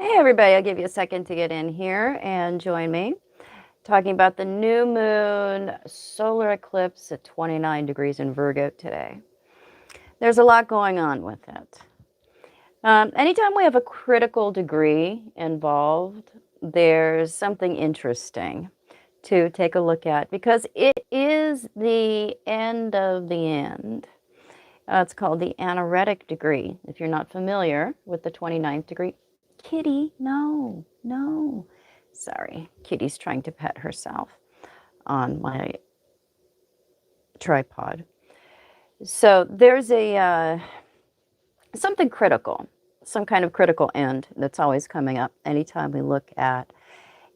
Hey everybody, I'll give you a second to get in here and join me. Talking about the new moon solar eclipse at 29 degrees in Virgo today. There's a lot going on with it. Anytime we have a critical degree involved, there's something interesting to take a look at because it is the end of the end. It's called the anaretic degree. If you're not familiar with the 29th degree, Kitty, no, no. Sorry, Kitty's trying to pet herself on my tripod. So there's a something critical, some kind of critical end that's always coming up anytime we look at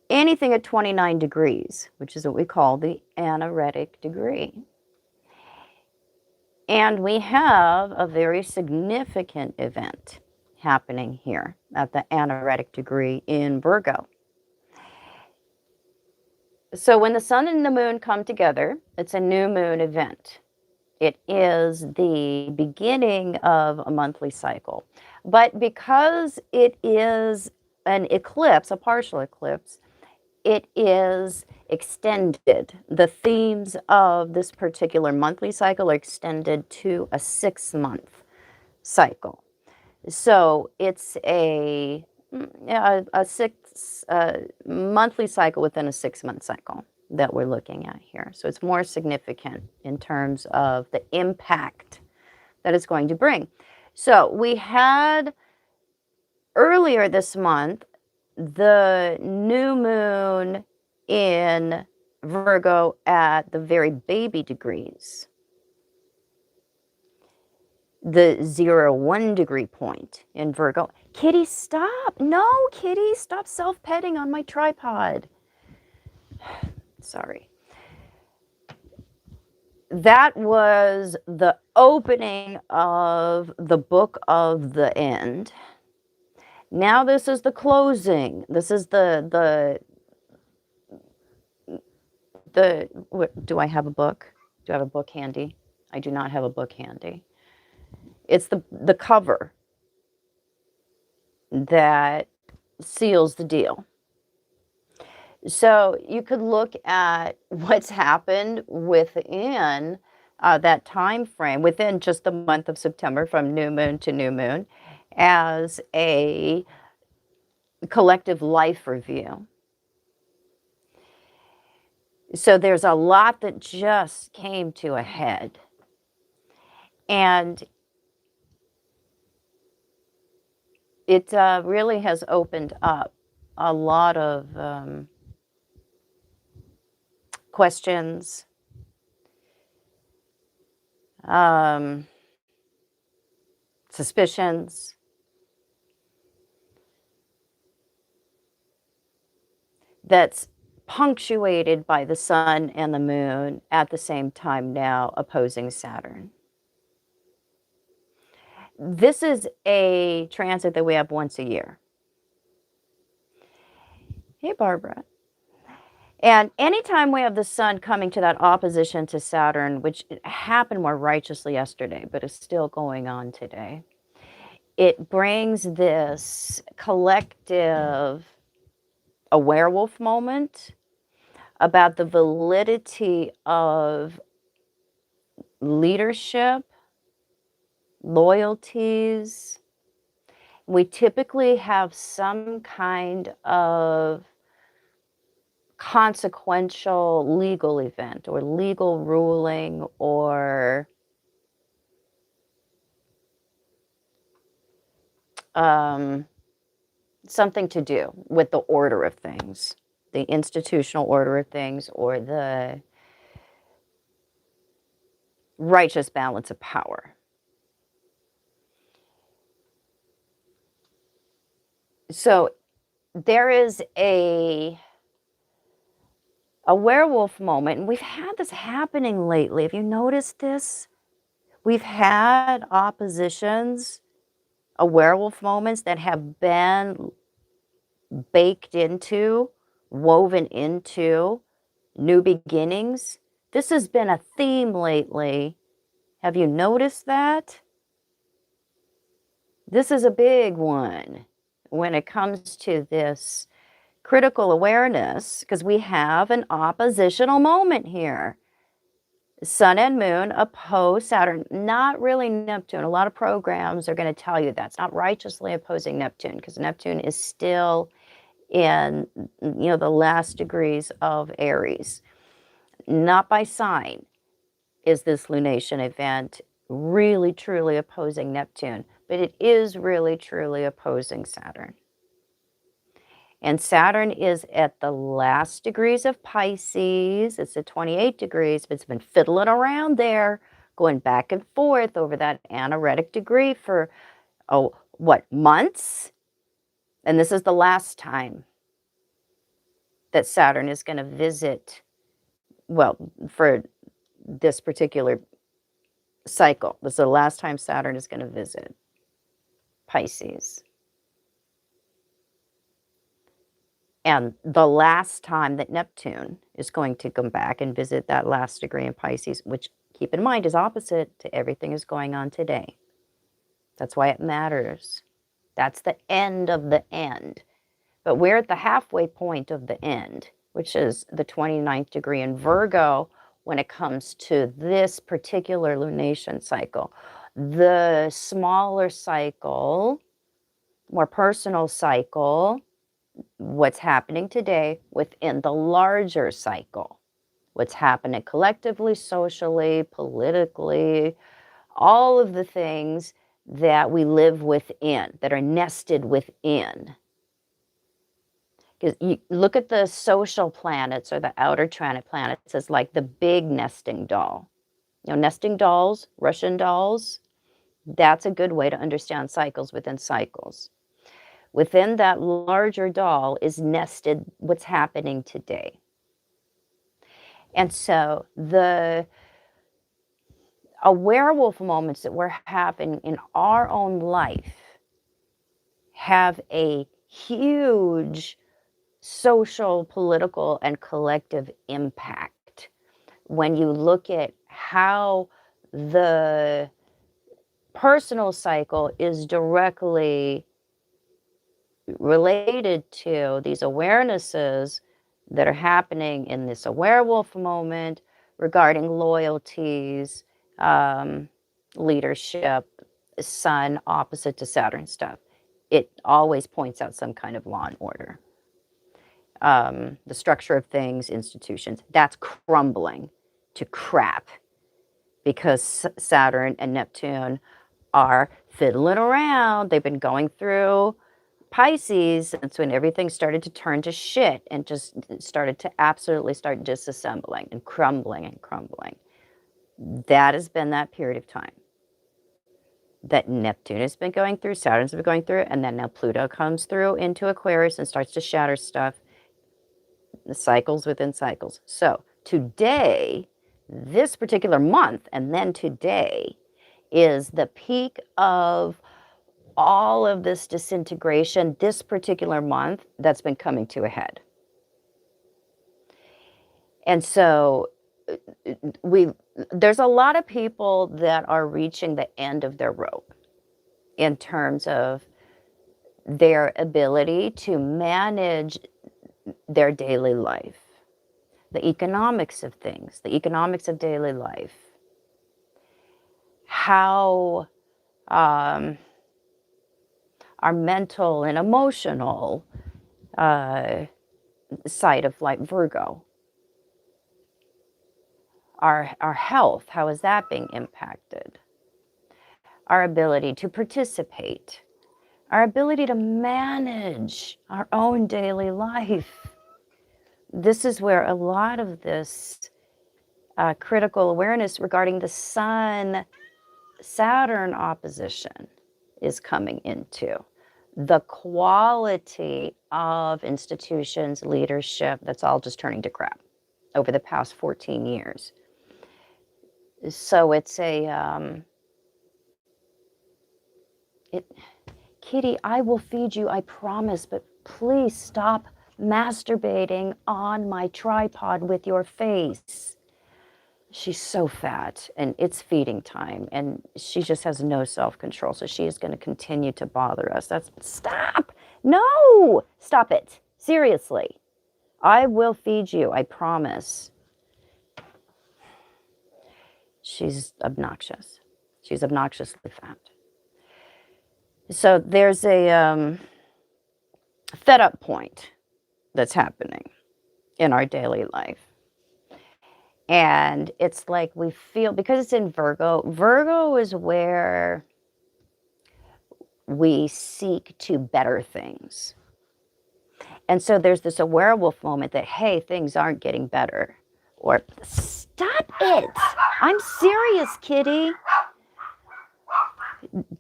anything at 29 degrees, which is what we call the anaretic degree. And we have a very significant event happening here at the anaretic degree in Virgo. So when the sun and the moon come together, it's a new moon event. It is the beginning of a monthly cycle. But because it is an eclipse, a partial eclipse, it is extended. The themes of this particular monthly cycle are extended to a 6-month cycle. So it's a monthly cycle within a 6-month cycle that we're looking at here. So it's more significant in terms of the impact that it's going to bring. So we had earlier this month the new moon in Virgo at the very baby degrees, the 0-1 degree point in Virgo. Kitty, stop. No, Kitty, stop self-petting on my tripod. Sorry. That was the opening of the book of the end. Now this is the closing. This is the do I have a book? Do I have a book handy? I do not have a book handy. It's the cover that seals the deal. So you could look at what's happened within that time frame, within just the month of September, from new moon to new moon, as a collective life review. So there's a lot that just came to a head. And it really has opened up a lot of questions, suspicions, that's punctuated by the sun and the moon at the same time now opposing Saturn. This is a transit that we have once a year. Hey, Barbara. And anytime we have the sun coming to that opposition to Saturn, which happened more righteously yesterday, but is still going on today, it brings this collective, a werewolf moment about the validity of leadership, loyalties. We typically have some kind of consequential legal event or legal ruling or something to do with the order of things, the institutional order of things, or the righteous balance of power. So there is a werewolf moment, and we've had this happening lately. Have you noticed this? We've had oppositions, werewolf moments that have been baked into, woven into new beginnings. This has been a theme lately. Have you noticed that? This is a big one. when it comes to this critical awareness, because we have an oppositional moment here. Sun and Moon oppose Saturn, not really Neptune. A lot of programs are going to tell you that's not righteously opposing Neptune, because Neptune is still in, the last degrees of Aries. Not by sign is this lunation event really truly opposing Neptune, but it is really truly opposing Saturn. And Saturn is at the last degrees of Pisces. It's at 28 degrees, but it's been fiddling around there, going back and forth over that anaretic degree for, months? And this is the last time that Saturn is going to visit, for this particular cycle. This is the last time Saturn is going to visit Pisces. And the last time that Neptune is going to come back and visit that last degree in Pisces, which, keep in mind, is opposite to everything that's going on today. That's why it matters. That's the end of the end. But we're at the halfway point of the end, which is the 29th degree in Virgo when it comes to this particular lunation cycle. The smaller cycle, more personal cycle, what's happening today within the larger cycle, what's happening collectively, socially, politically, all of the things that we live within, that are nested within. Because you look at the social planets or the outer planets as like the big nesting doll. Nesting dolls, Russian dolls, that's a good way to understand cycles within cycles. Within that larger doll is nested what's happening today. And so the werewolf moments that we're having in our own life have a huge social, political, and collective impact when you look at how the personal cycle is directly related to these awarenesses that are happening in this werewolf moment regarding loyalties, leadership, Sun opposite to Saturn stuff. It always points out some kind of law and order. The structure of things, institutions, that's crumbling to crap because Saturn and Neptune are fiddling around. They've been going through Pisces, that's when everything started to turn to shit and just started to absolutely start disassembling and crumbling and crumbling. That has been that period of time that Neptune has been going through, Saturn's been going through, and then now Pluto comes through into Aquarius and starts to shatter stuff. The cycles within cycles. So today, this particular month, and then today, is the peak of all of this disintegration this particular month that's been coming to a head. And so there's a lot of people that are reaching the end of their rope in terms of their ability to manage their daily life, the economics of things, the economics of daily life, how our mental and emotional side of like Virgo, our health, how is that being impacted? Our ability to participate, our ability to manage our own daily life. This is where a lot of this critical awareness regarding the Sun-Saturn opposition is coming into. The quality of institutions, leadership, that's all just turning to crap over the past 14 years. So it's Kitty, I will feed you, I promise, but please stop masturbating on my tripod with your face. She's so fat and it's feeding time and she just has no self-control. So she is going to continue to bother us. Stop No, stop it. Seriously. I will feed you, I promise. She's obnoxious. She's obnoxiously fat. So there's a fed up point that's happening in our daily life. And it's like we feel, because it's in Virgo, Virgo is where we seek to better things. And so there's this werewolf moment that, hey, things aren't getting better. Or, stop it. I'm serious, kitty.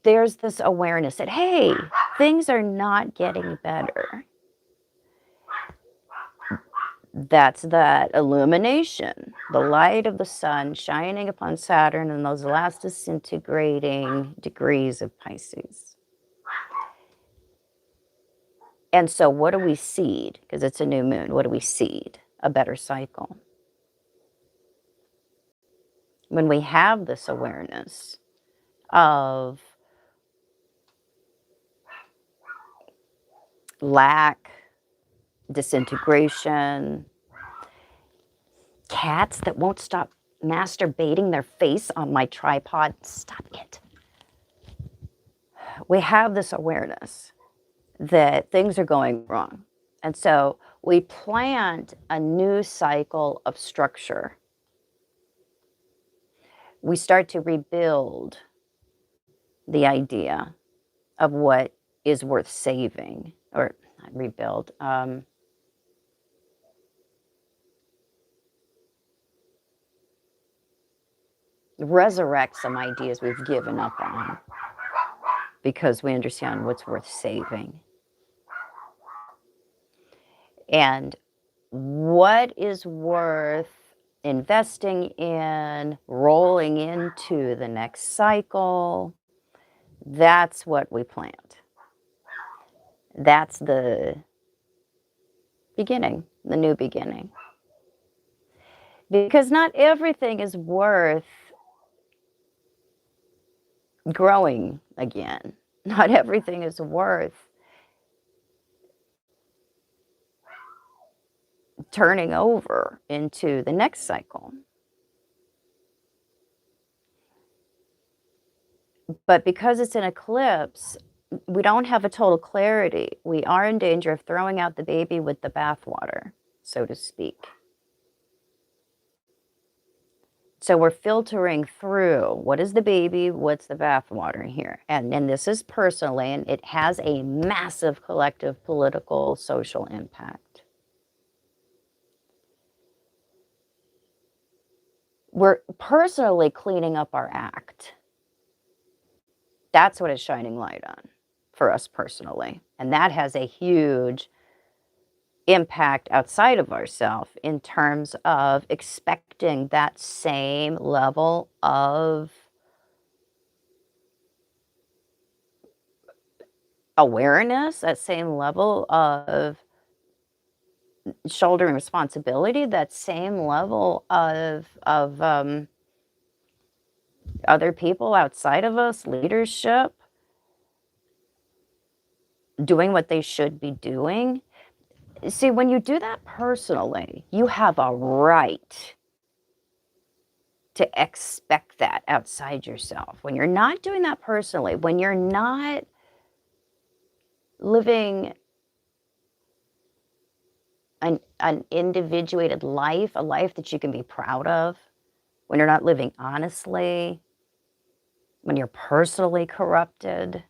There's this awareness that, hey, things are not getting better. That's that illumination, the light of the sun shining upon Saturn and those last disintegrating degrees of Pisces. And so what do we seed? Because it's a new moon. What do we seed? A better cycle. When we have this awareness of lack, disintegration, cats that won't stop masturbating their face on my tripod. Stop it. We have this awareness that things are going wrong. And so we plant a new cycle of structure. We start to rebuild the idea of what is worth saving, or not rebuild, resurrect some ideas we've given up on because we understand what's worth saving. And what is worth investing in, rolling into the next cycle, that's what we plant. That's the beginning, the new beginning. Because not everything is worth growing again. Not everything is worth turning over into the next cycle. But because it's an eclipse, we don't have a total clarity. We are in danger of throwing out the baby with the bathwater, so to speak. So we're filtering through what is the baby, what's the bathwater here. And this is personally, and it has a massive collective political, social impact. We're personally cleaning up our act. That's what it's shining light on for us personally. And that has a huge impact outside of ourselves in terms of expecting that same level of awareness, that same level of shouldering responsibility, that same level of other people outside of us, leadership, doing what they should be doing. See, when you do that personally, you have a right to expect that outside yourself. When you're not doing that personally, when you're not living an individuated life, a life that you can be proud of, when you're not living honestly, when you're personally corrupted,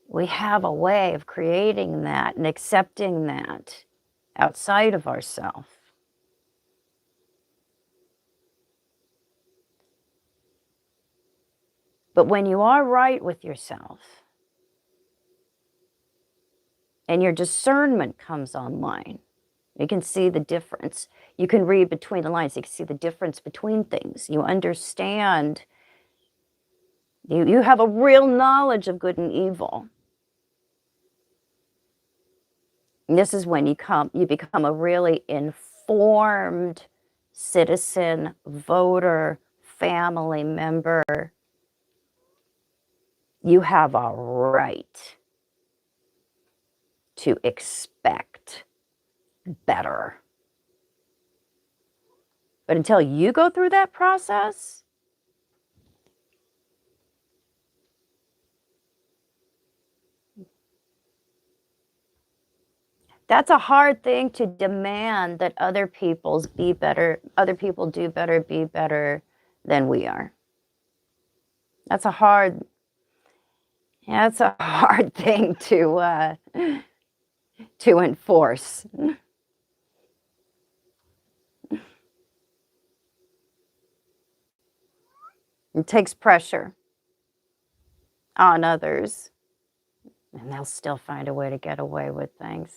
we have a way of creating that and accepting that outside of ourselves. But when you are right with yourself and your discernment comes online, you can see the difference. You can read between the lines. You can see the difference between things. You understand. You have a real knowledge of good and evil. And this is when you become a really informed citizen, voter, family member. You have a right to expect better. But until you go through that process, that's a hard thing to demand, that other people do better, be better than we are. That's a hard thing to enforce. It takes pressure on others, and they'll still find a way to get away with things.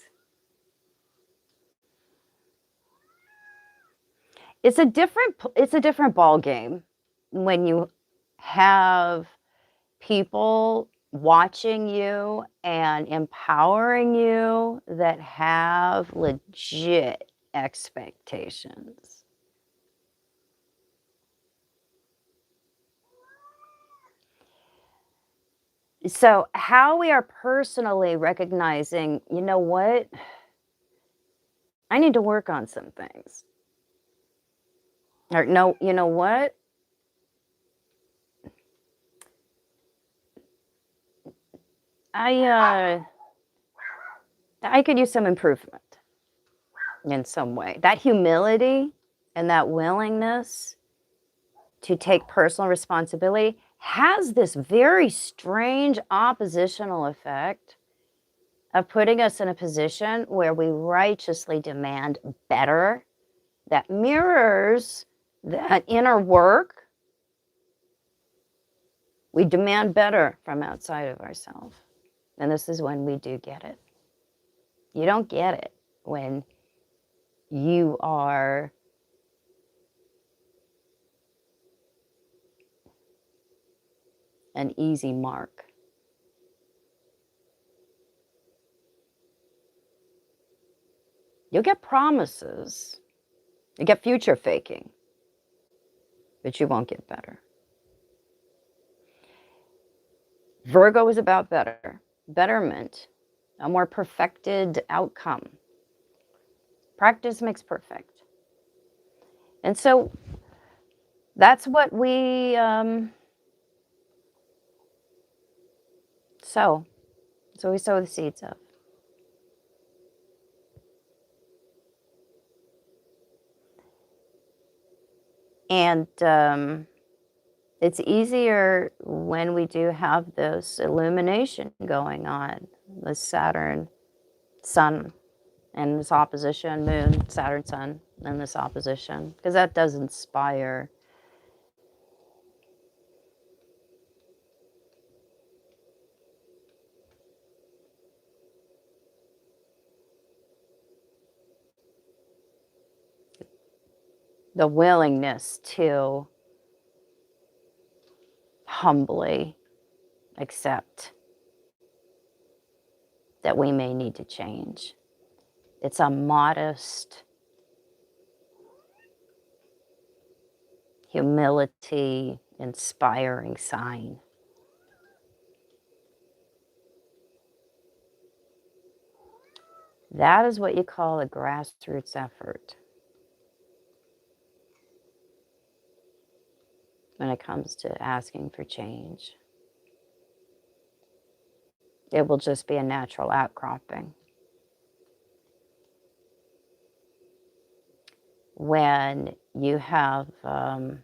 It's a different ball game when you have people watching you and empowering you that have legit expectations. So how we are personally recognizing, you know what? I need to work on some things. Or no, you know what? I could use some improvement in some way. That humility and that willingness to take personal responsibility has this very strange oppositional effect of putting us in a position where we righteously demand better, that mirrors that inner work. We demand better from outside of ourselves. And this is when we do get it. You don't get it when you are an easy mark. You'll get promises. You get future faking. But you won't get better. Virgo is about betterment, a more perfected outcome. Practice makes perfect. And so that's what we sow. So we sow the seeds of. And it's easier when we do have this illumination going on, the Saturn, Sun, and this opposition, Moon, Saturn, Sun, and this opposition, because that does inspire the willingness to humbly accept that we may need to change. It's a modest humility inspiring sign. That is what you call a grassroots effort when it comes to asking for change. It will just be a natural outcropping. When you have that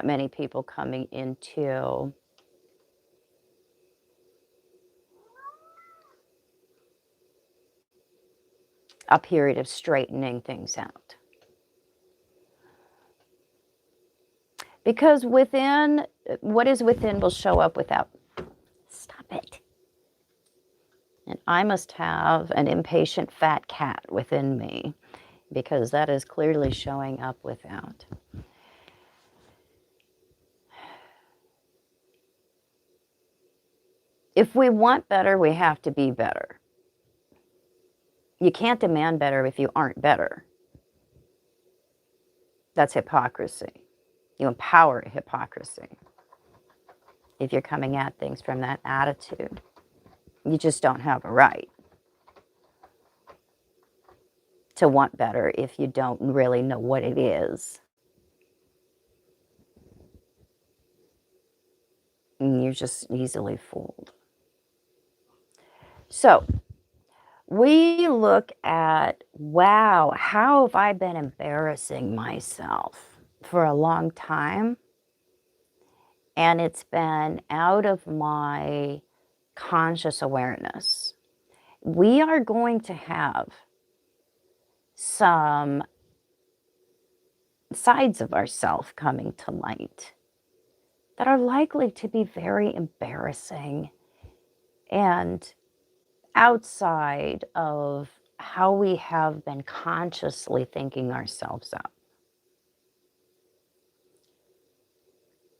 many people coming into a period of straightening things out. Because within, what is within will show up without. Stop it. And I must have an impatient fat cat within me, because that is clearly showing up without. If we want better, we have to be better. You can't demand better if you aren't better. That's hypocrisy. You empower hypocrisy. if you're coming at things from that attitude. You just don't have a right to want better if you don't really know what it is. And you're just easily fooled. So we look at, wow, how have I been embarrassing myself for a long time? And it's been out of my conscious awareness. We are going to have some sides of ourselves coming to light that are likely to be very embarrassing and outside of how we have been consciously thinking ourselves up.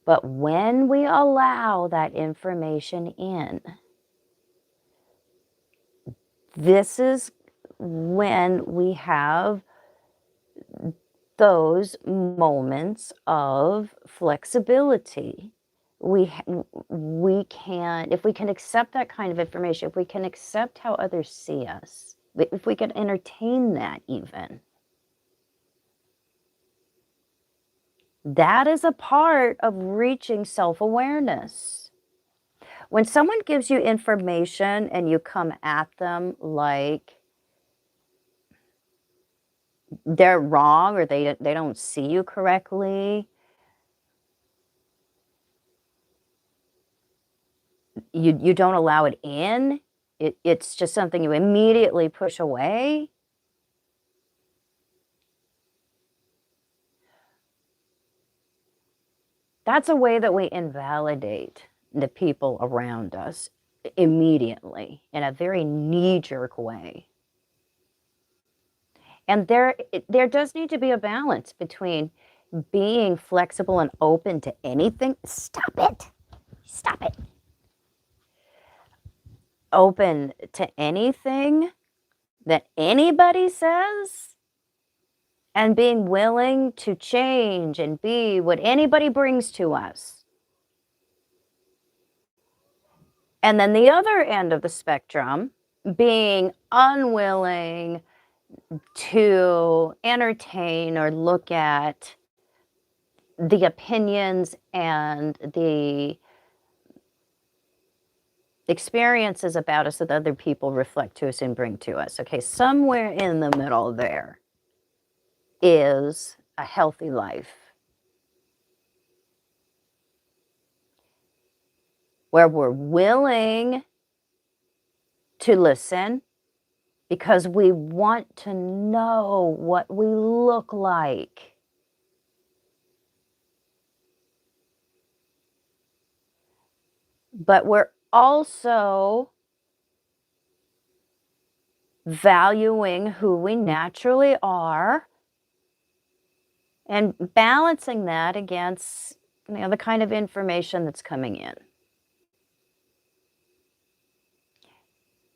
But when we allow that information in, this is when we have those moments of flexibility. We can, if we can accept that kind of information, if we can accept how others see us, if we can entertain that even, that is a part of reaching self-awareness. When someone gives you information and you come at them like they're wrong or they don't see you correctly, you don't allow it in, it's just something you immediately push away, that's a way that we invalidate the people around us immediately in a very knee-jerk way. And there does need to be a balance between being flexible and open to anything. Stop it. Stop it. Open to anything that anybody says and being willing to change and be what anybody brings to us. And then the other end of the spectrum, being unwilling to entertain or look at the opinions and the experiences about us that other people reflect to us and bring to us. Okay, somewhere in the middle there is a healthy life where we're willing to listen because we want to know what we look like. But we're also valuing who we naturally are and balancing that against, the kind of information that's coming in.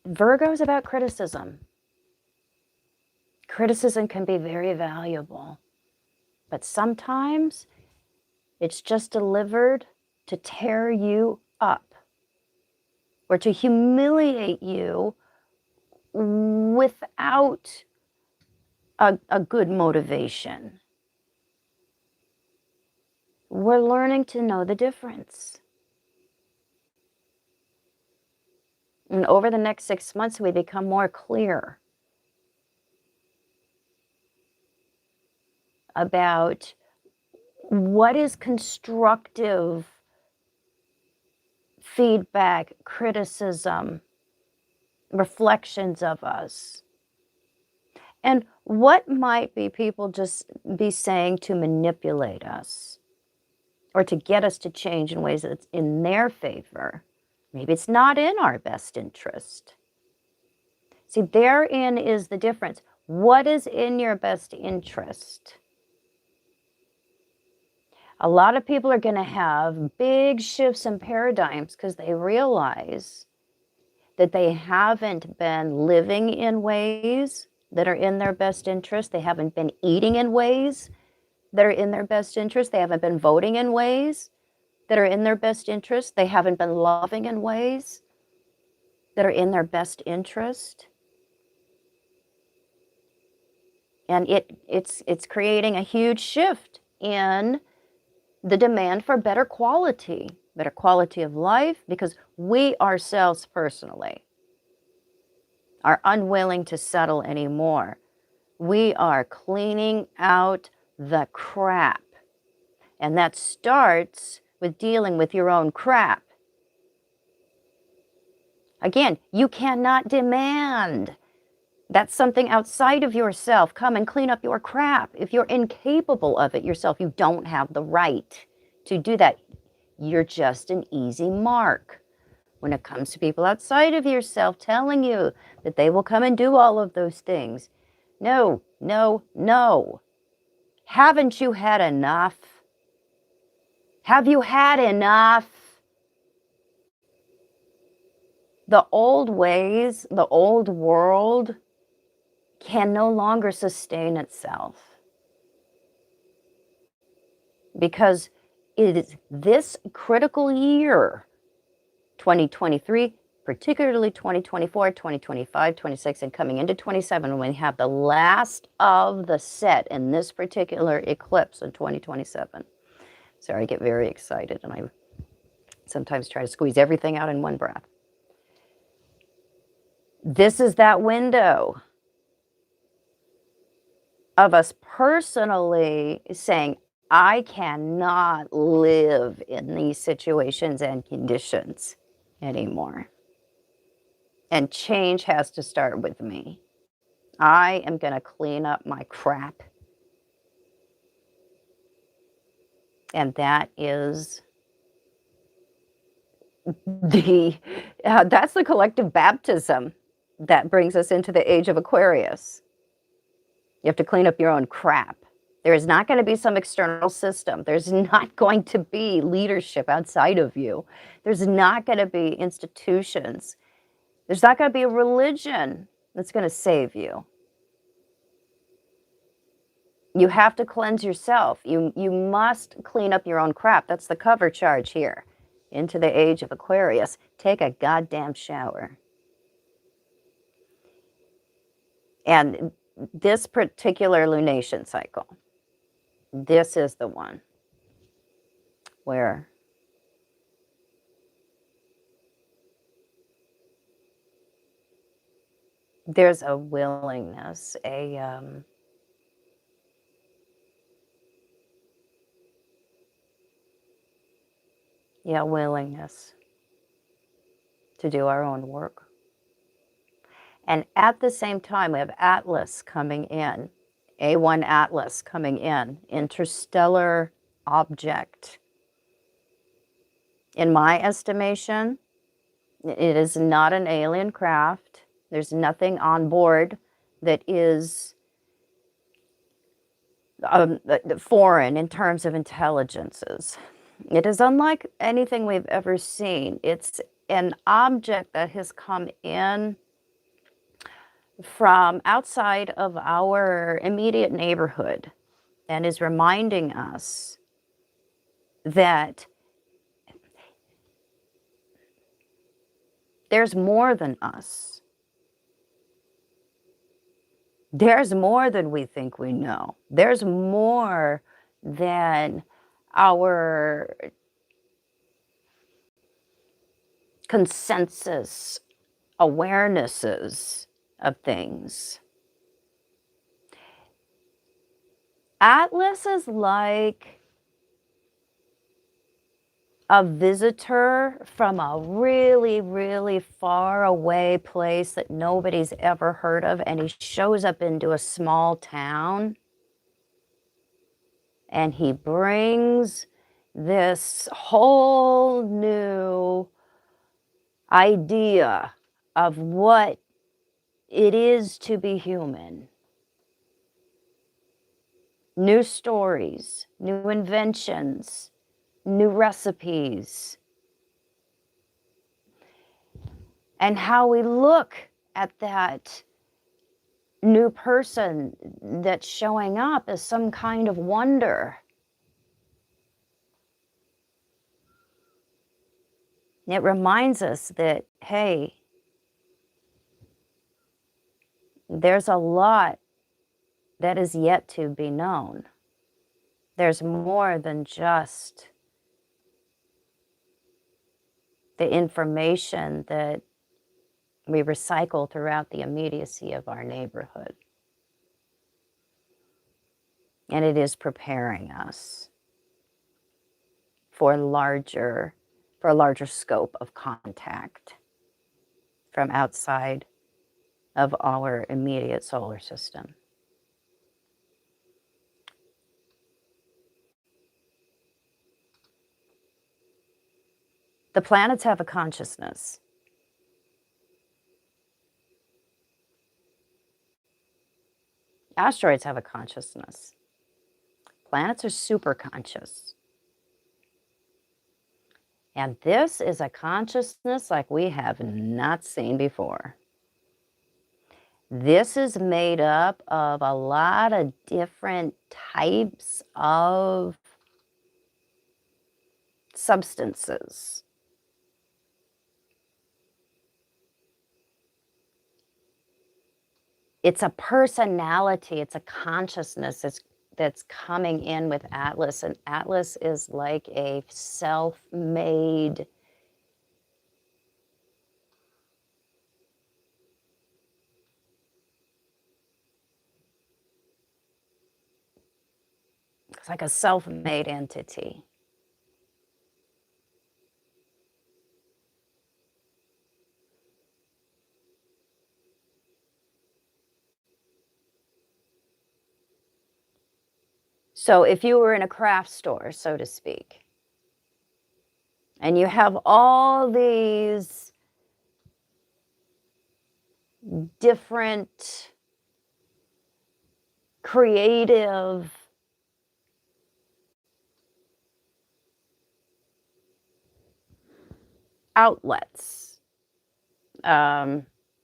Virgo is about criticism. Criticism can be very valuable, but sometimes it's just delivered to tear you up or to humiliate you without a good motivation. We're learning to know the difference. And over the next 6 months, we become more clear about what is constructive feedback, criticism, reflections of us, and what might be people just be saying to manipulate us or to get us to change in ways that's in their favor. Maybe it's not in our best interest. See, therein is the difference. What is in your best interest? A lot of people are going to have big shifts in paradigms because they realize that they haven't been living in ways that are in their best interest. They haven't been eating in ways that are in their best interest. They haven't been voting in ways that are in their best interest. They haven't been loving in ways that are in their best interest. And it's creating a huge shift in the demand for better quality of life, because we ourselves personally are unwilling to settle anymore. We are cleaning out the crap. And that starts with dealing with your own crap. Again, you cannot demand that something outside of yourself come and clean up your crap. If you're incapable of it yourself, you don't have the right to do that. You're just an easy mark when it comes to people outside of yourself telling you that they will come and do all of those things. No, no, no. Haven't you had enough? Have you had enough? The old ways, the old world can no longer sustain itself, because it is this critical year, 2023, particularly 2024, 2025, 26, and coming into 27, when we have the last of the set in this particular eclipse in 2027. Sorry, I get very excited, and I sometimes try to squeeze everything out in one breath. This is that window of us personally saying, I cannot live in these situations and conditions anymore. And change has to start with me. I am going to clean up my crap. And that is that's the collective baptism that brings us into the age of Aquarius. You have to clean up your own crap. There is not going to be some external system. There's not going to be leadership outside of you. There's not going to be institutions. There's not going to be a religion that's going to save you. You have to cleanse yourself. You must clean up your own crap. That's the cover charge here. Into the age of Aquarius. Take a goddamn shower. And this particular lunation cycle, this is the one where there's a willingness, willingness to do our own work. And at the same time, we have Atlas coming in, A1 Atlas coming in, interstellar object. In my estimation, it is not an alien craft. There's nothing on board that is foreign in terms of intelligences. It is unlike anything we've ever seen. It's an object that has come in from outside of our immediate neighborhood and is reminding us that there's more than us. There's more than we think we know. There's more than our consensus awarenesses of things. Atlas is like a visitor from a really, really far away place that nobody's ever heard of, and he shows up into a small town, and he brings this whole new idea of what it is to be human. New stories, new inventions, new recipes. And how we look at that new person that's showing up as some kind of wonder. It reminds us that, hey, there's a lot that is yet to be known. There's more than just the information that we recycle throughout the immediacy of our neighborhood. And it is preparing us for a larger scope of contact from outside of our immediate solar system. The planets have a consciousness. Asteroids have a consciousness. Planets are super conscious. And this is a consciousness like we have not seen before. This is made up of a lot of different types of substances. It's a personality, it's a consciousness that's coming in with Atlas. And Atlas is like a self-made it's like a self-made entity. So if you were in a craft store, so to speak, and you have all these different creative outlets,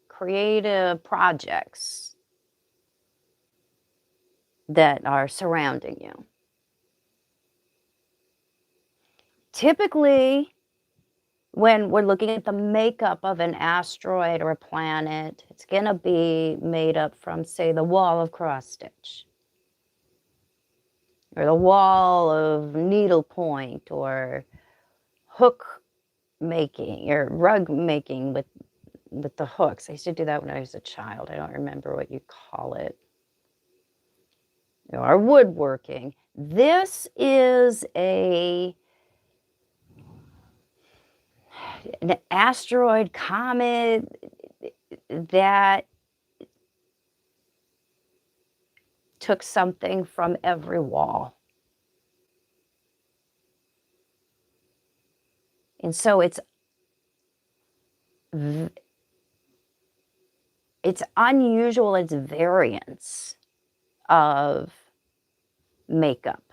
creative projects that are surrounding you. Typically, when we're looking at the makeup of an asteroid or a planet, it's going to be made up from, say, the wall of cross stitch, or the wall of needlepoint, or hook making, or rug making with the hooks. I used to do that when I was a child. I don't remember what you call it. Or woodworking. This is an asteroid comet that took something from every wall. And so it's unusual, its variance of makeup.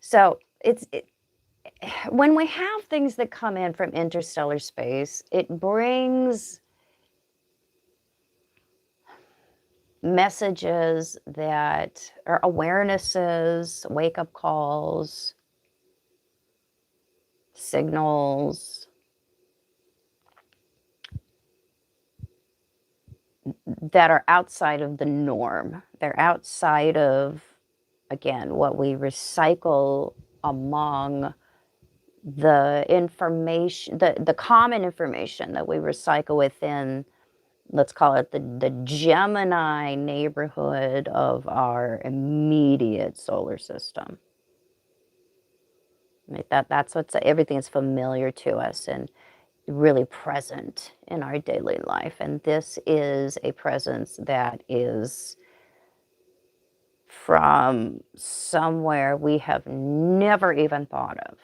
So when we have things that come in from interstellar space, it brings messages that are awarenesses, wake-up calls, signals that are outside of the norm. They're outside of, again, what we recycle among the information, the common information that we recycle within, let's call it the Gemini neighborhood of our immediate solar system. Right? That's what's, everything is familiar to us and really present in our daily life. And this is a presence that is from somewhere we have never even thought of.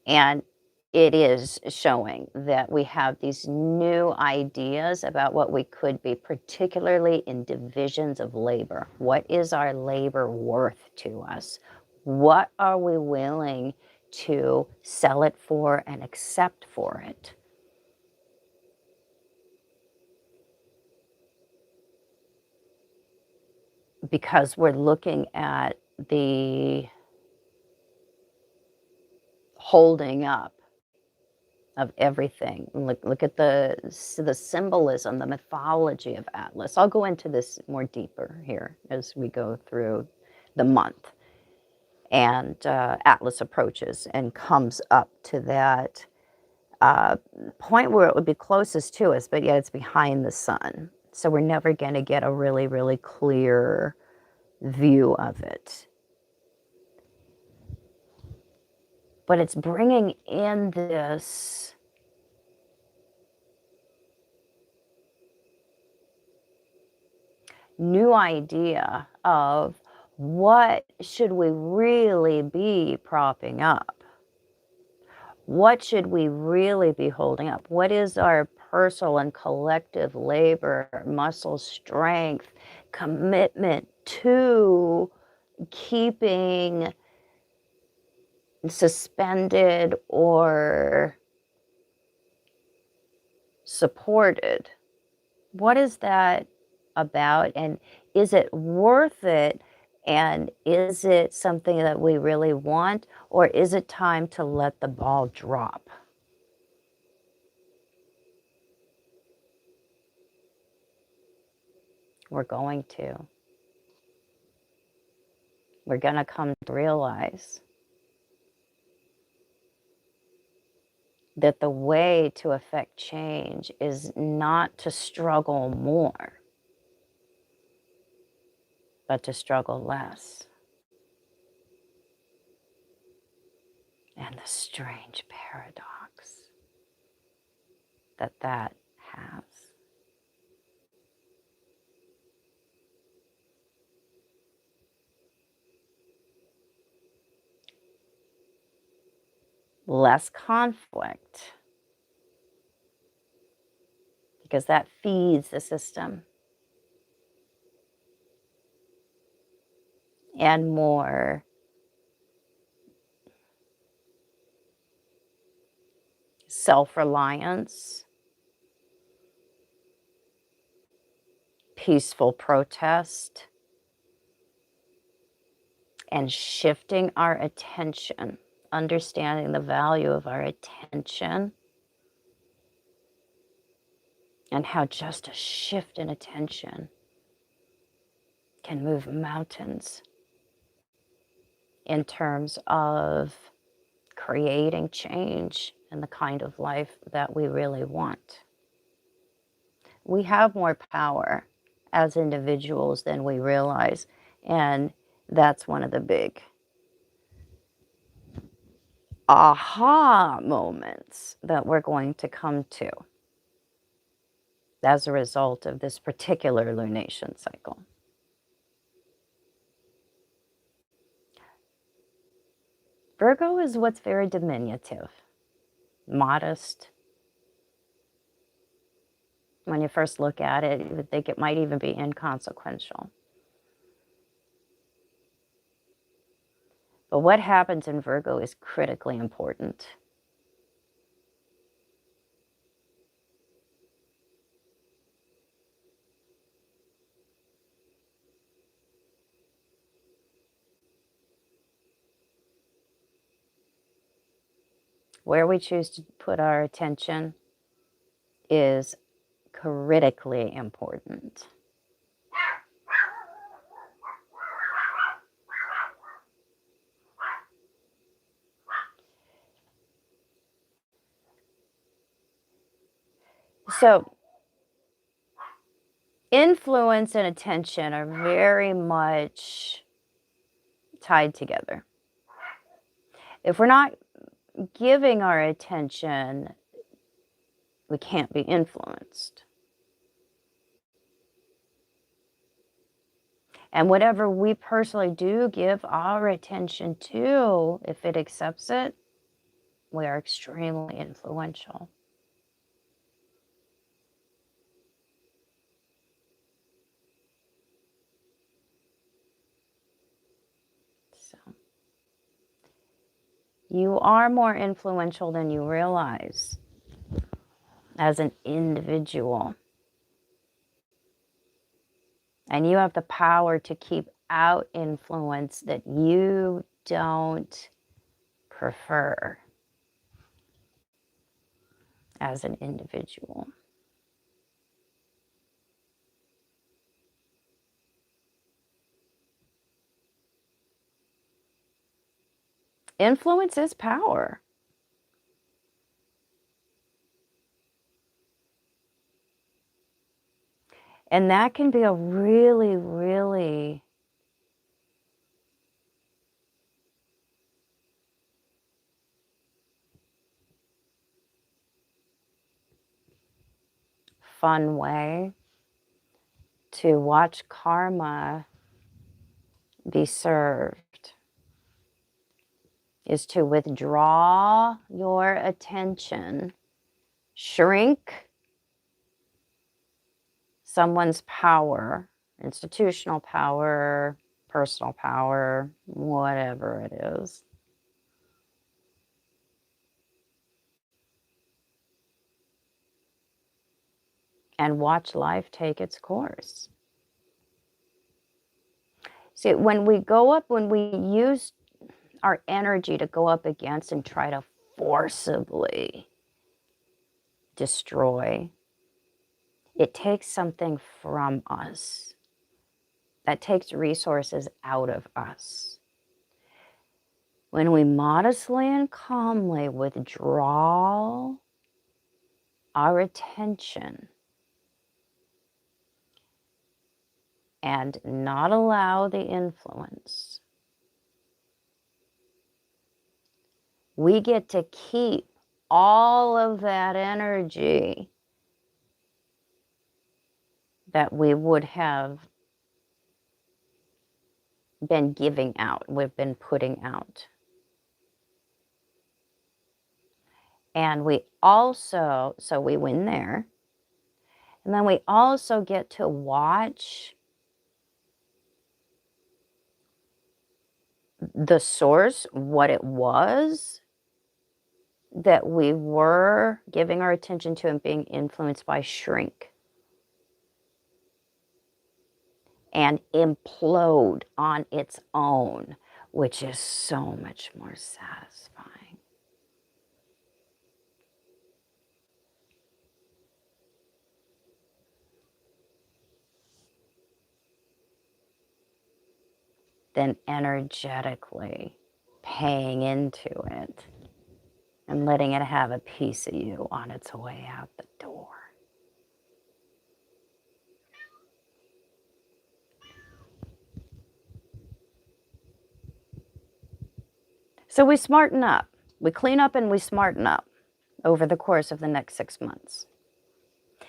And it is showing that we have these new ideas about what we could be, particularly in divisions of labor. What is our labor worth to us? What are we willing to sell it for and accept for it? because we're looking at the holding up of everything. Look at the symbolism, the mythology of Atlas. I'll go into this more deeper here as we go through the month. And Atlas approaches and comes up to that point where it would be closest to us, but yet it's behind the sun. So we're never going to get a really, really clear view of it. But it's bringing in this new idea of what should we really be propping up? What should we really be holding up? What is our personal and collective labor, muscle strength, commitment to keeping suspended or supported? What is that about? And is it worth it? And is it something that we really want? Or is it time to let the ball drop? We're going to. We're going to come to realize that the way to affect change is not to struggle more, but to struggle less. And the strange paradox that that has. Less conflict, because that feeds the system. And more self-reliance, peaceful protest, and shifting our attention, understanding the value of our attention, and how just a shift in attention can move mountains in terms of creating change and the kind of life that we really want. We have more power as individuals than we realize, and that's one of the big aha moments that we're going to come to as a result of this particular lunation cycle. Virgo is what's very diminutive, modest. When you first look at it, you would think it might even be inconsequential. But what happens in Virgo is critically important. Where we choose to put our attention is critically important. So, influence and attention are very much tied together. If we're not giving our attention, we can't be influenced. And whatever we personally do give our attention to, if it accepts it, we are extremely influential. So, you are more influential than you realize as an individual. And you have the power to keep out influence that you don't prefer as an individual. Influence is power. And that can be a really, really fun way to watch karma be served, is to withdraw your attention, shrink someone's power, institutional power, personal power, whatever it is, and watch life take its course. See, when we use our energy to go up against and try to forcibly destroy, it takes something from us. That takes resources out of us. When we modestly and calmly withdraw our attention and not allow the influence, we get to keep all of that energy that we would have been giving out, we've been putting out. And we also, so we win there. And then we also get to watch the source, what it was that we were giving our attention to and being influenced by, shrink and implode on its own, which is so much more satisfying. Than energetically paying into it and letting it have a piece of you on its way out the door. So we smarten up. We clean up and we smarten up over the course of the next 6 months.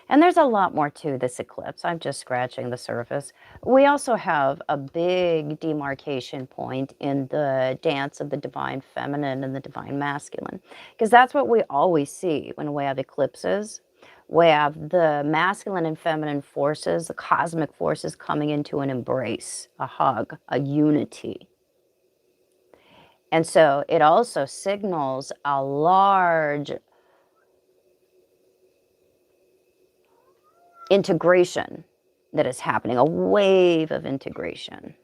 And there's a lot more to this eclipse. I'm just scratching the surface. We also have a big demarcation point in the dance of the divine feminine and the divine masculine, because that's what we always see when we have eclipses. We have the masculine and feminine forces, the cosmic forces coming into an embrace, a hug, a unity. And so it also signals a large integration that is happening, a wave of integration,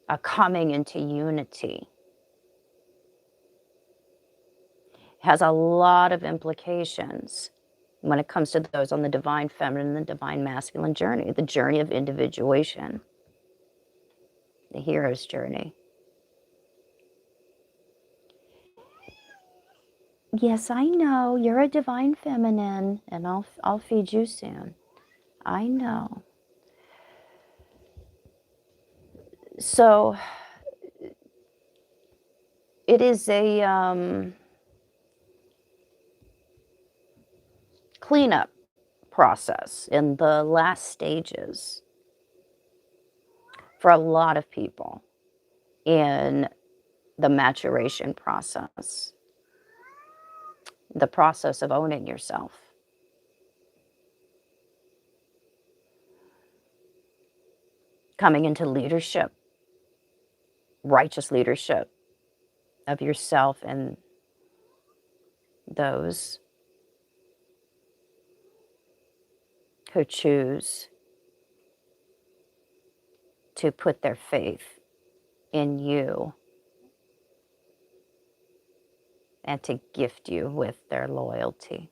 a coming into unity. It has a lot of implications when it comes to those on the divine feminine and the divine masculine journey, the journey of individuation, the hero's journey. Yes, I know, you're a divine feminine, and I'll feed you soon. I know. So it is a cleanup process in the last stages for a lot of people in the maturation process, the process of owning yourself. Coming into leadership, righteous leadership of yourself and those who choose to put their faith in you and to gift you with their loyalty.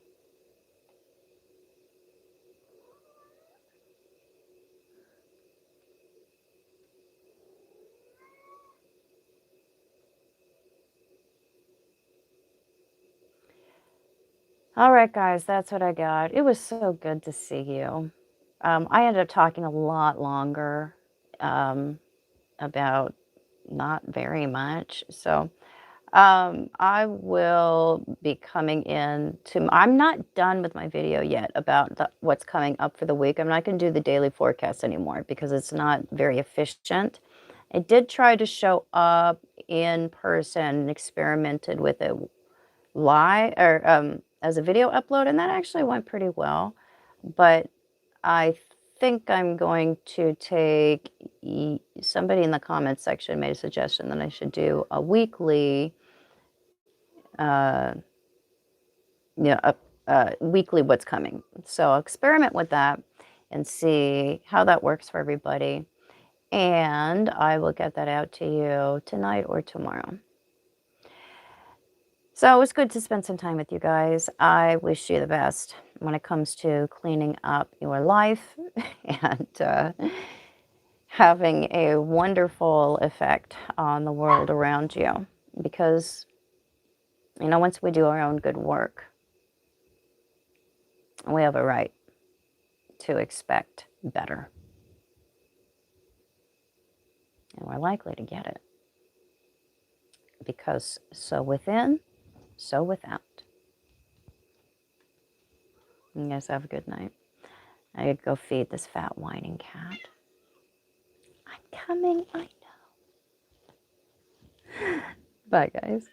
All right, guys, that's what I got. It was so good to see you. I ended up talking a lot longer about not very much. So I will be coming in to, I'm not done with my video yet about what's coming up for the week. I'm not going to do the daily forecast anymore because it's not very efficient. I did try to show up in person and experimented with it live or as a video upload, and that actually went pretty well. But I think I'm going to take, somebody in the comments section made a suggestion that I should do a weekly, weekly what's coming. So I'll experiment with that and see how that works for everybody. And I will get that out to you tonight or tomorrow. So it was good to spend some time with you guys. I wish you the best when it comes to cleaning up your life and having a wonderful effect on the world around you. Because, you know, once we do our own good work, we have a right to expect better. And we're likely to get it. Because so within, so without. You guys have a good night. I could go feed this fat whining cat. I'm coming, I know. Bye, guys.